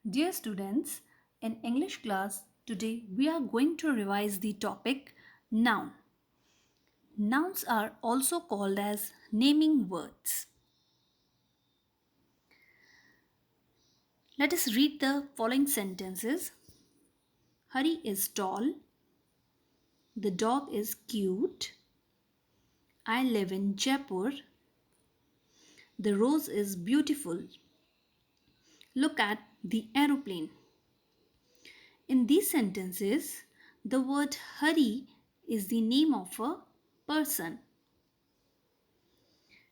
Dear students, in English class today we are going to revise the topic noun. Nouns are also called as naming words. Let us read the following sentences. Hari is tall. The dog is cute. I live in Jaipur. The rose is beautiful. Look at the aeroplane. In these sentences, the word Hari is the name of a person.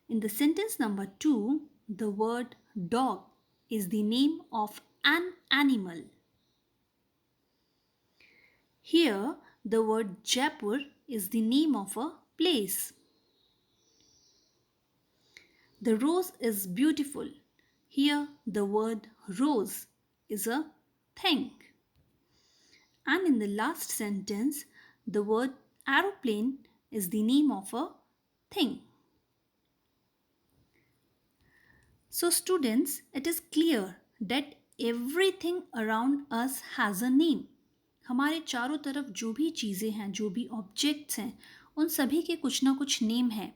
In the sentence number 2, the word dog is the name of an animal. Here, the word Jaipur is the name of a place. The rose is beautiful. Here, the word rose is a thing. And in the last sentence, the word aeroplane is the name of a thing. So, students, it is clear that everything around us has a name. हमारे चारों तरफ जो भी चीज़ें हैं, जो भी objects हैं, उन सभी के कुछ ना कुछ नेम है,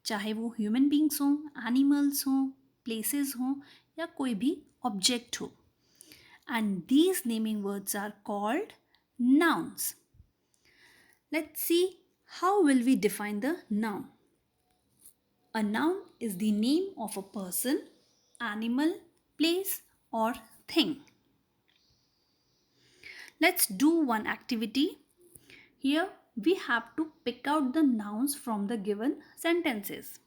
चाहे वो ह्यूमन बींग्स हों, एनिमल्स हों, प्लेसेस हों या कोई भी ऑब्जेक्ट हो. And these naming words are called nouns. Let's see how will we define the noun. A noun is the name of a person, animal, place, or thing. Let's do one activity. Here we have to pick out the nouns from the given sentences.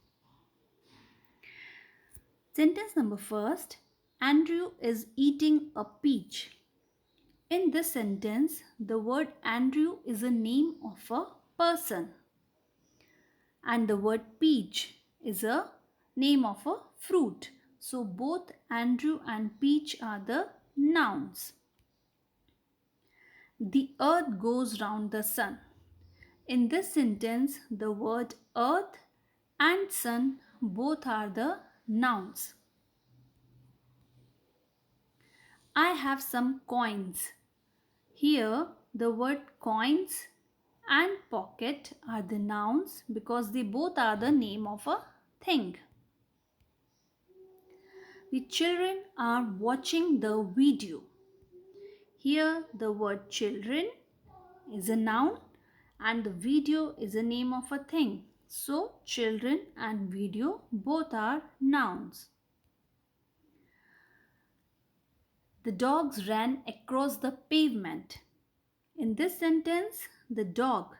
Sentence number first, Andrew is eating a peach. In this sentence, the word Andrew is a name of a person and the word peach is a name of a fruit. So both Andrew and peach are the nouns. The earth goes round the sun. In this sentence, the word earth and sun both are the nouns. I have some coins. Here, the word coins and pocket are the nouns because they both are the name of a thing. The children are watching the video. Here, the word children is a noun and the video is a name of a thing. So, children and video both are nouns. The dogs ran across the pavement. In this sentence, the dog,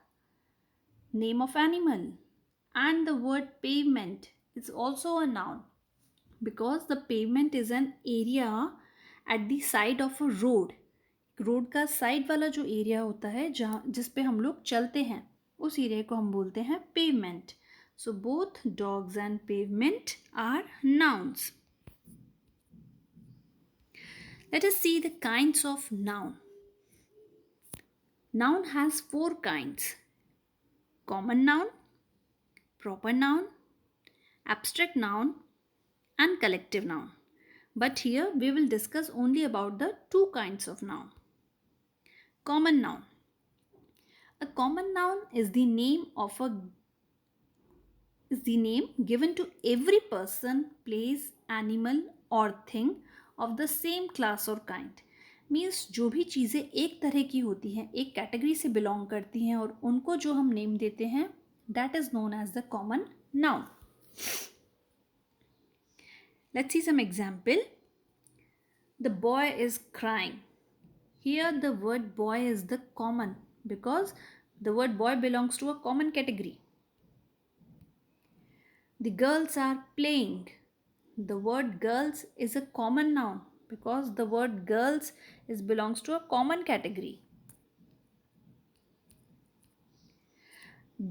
name of animal, and the word pavement is also a noun because the pavement is an area at the side of a road. Road का side वाला जो area होता है जहाँ जिस पे हम लोग चलते हैं उस एरिया को हम बोलते हैं pavement. So both dogs and pavement are nouns. Let us see the kinds of noun. Noun has 4 kinds: common noun, proper noun, abstract noun, and collective noun. But here we will discuss only about the 2 kinds of noun. Common noun. A common noun is the name given to every person, place, animal or thing of the same class or kind. Means जो भी चीज़ें एक तरह की होती हैं, एक category से बिलोंग करती हैं और उनको जो हम नेम देते हैं, that is known as the common noun. Let's see some example. The boy is crying. Here the word boy is the common because the word boy belongs to a common category. The girls are playing. The word girls is a common noun because the word girls belongs to a common category.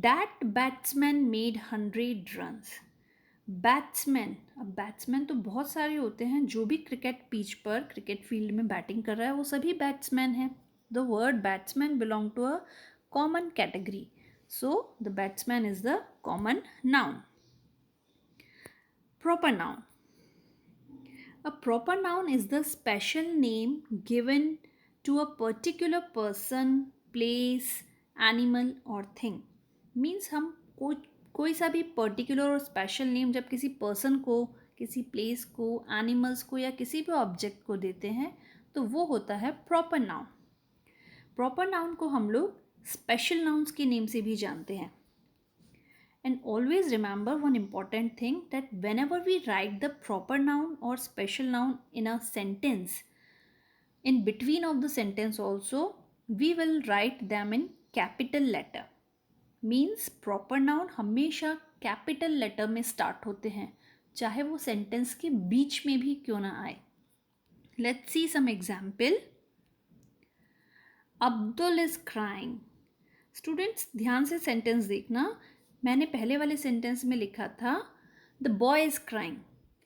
That batsman made 100 runs. Batsman, अब batsman तो बहुत सारे होते हैं. जो भी cricket pitch पर cricket field में बैटिंग कर रहा है वो सभी बैट्समैन हैं. The word batsman belong to a common category. So the batsman is the common noun. Proper noun. A proper noun is the special name given to a particular person, place, animal or thing. Means हम कोई सा भी particular और special name जब किसी person को, किसी place को, एनिमल्स को या किसी भी ऑब्जेक्ट को देते हैं तो वो होता है प्रॉपर नाउन. प्रॉपर नाउन को हम लोग स्पेशल नाउन्स के नेम से भी जानते हैं. And always remember one important thing, that whenever we write the proper noun or special noun in a sentence, in between of the sentence also, we will write them in capital letter. Means proper noun हमेशा capital letter में start होते हैं, चाहे वो sentence के बीच में भी क्यों ना आए. Let's see some example. Abdul is crying. Students ध्यान से सेंटेंस देखना. मैंने पहले वाले सेंटेंस में लिखा था द बॉय इज़ क्राइंग.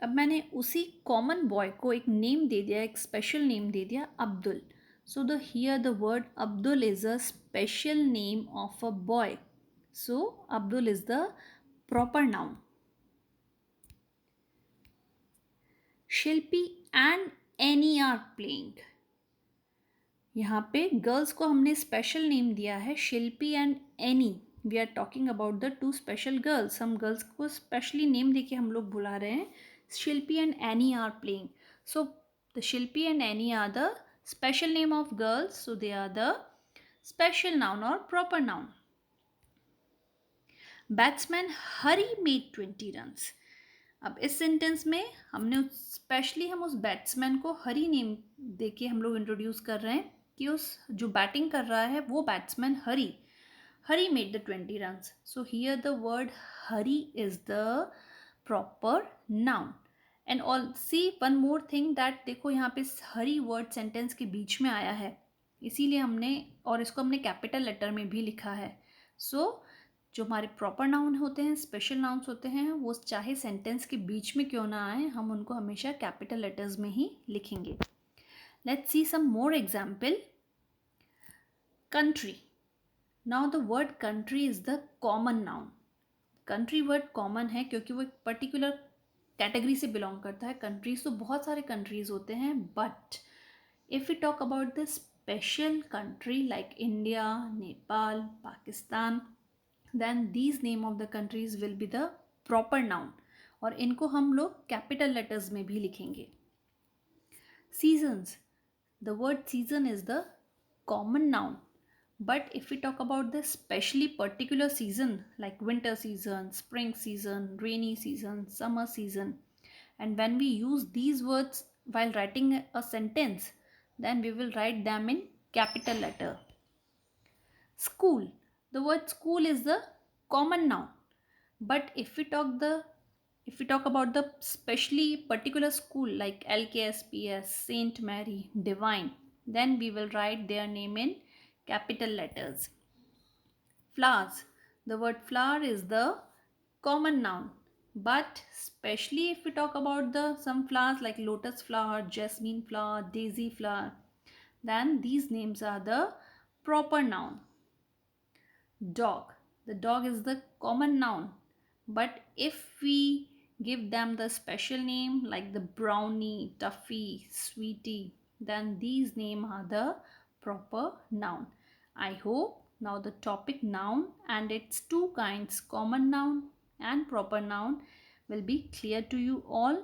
अब मैंने उसी कॉमन बॉय को एक नेम दे दिया, एक स्पेशल नेम दे दिया, Abdul. So the here the word Abdul is a special name of a boy. So Abdul is the proper noun. Shilpi and Annie are playing. यहाँ पे गर्ल्स को हमने स्पेशल नेम दिया है Shilpi and Annie. We are talking about the two special girls. हम girls को specially name देके हम लोग बुला रहे हैं. Shilpi and Annie are playing. So the Shilpi and Annie are the special name of girls. So they are the special noun और proper noun. Batsman Hari made 20 runs. अब इस सेंटेंस में हमने स्पेशली हम उस बैट्समैन को हरी नेम देके हम लोग इंट्रोड्यूस कर रहे हैं कि उस जो बैटिंग कर रहा है वो batsman Hari made the 20 runs. So here the word Hari is the proper noun. And also one more thing, that देखो यहाँ पे हरी वर्ड सेंटेंस के बीच में आया है, इसीलिए हमने, और इसको हमने कैपिटल लेटर में भी लिखा है. सो जो हमारे प्रॉपर नाउन होते हैं, स्पेशल नाउन्स होते हैं, वो चाहे सेंटेंस के बीच में क्यों ना आए, हम उनको हमेशा कैपिटल लेटर्स में ही लिखेंगे. Let's see some more example. Country. Now the word country is the common noun. Country word common है क्योंकि वो एक particular कैटेगरी से बिलोंग करता है. कंट्रीज तो बहुत सारे कंट्रीज होते हैं, but if you talk about the special country like India, Nepal, Pakistan, then these name of the countries will be the proper noun, और इनको हम लोग कैपिटल लेटर्स में भी लिखेंगे. Seasons. The word season is the common noun, but if we talk about the specially particular season like winter season, spring season, rainy season, summer season, and when we use these words while writing a sentence, then we will write them in capital letter. School. The word school is the common noun, but if we talk about the specially particular school like LKSPS, Saint Mary, Divine, then we will write their name in capital letters. Flowers. The word flower is the common noun, but especially if we talk about the some flowers like lotus flower, jasmine flower, daisy flower, then these names are the proper noun. Dog. The dog is the common noun, but if we give them the special name like the brownie, Tuffy, Sweetie, then these names are the proper noun. I hope now the topic noun and its two kinds, common noun and proper noun, will be clear to you all.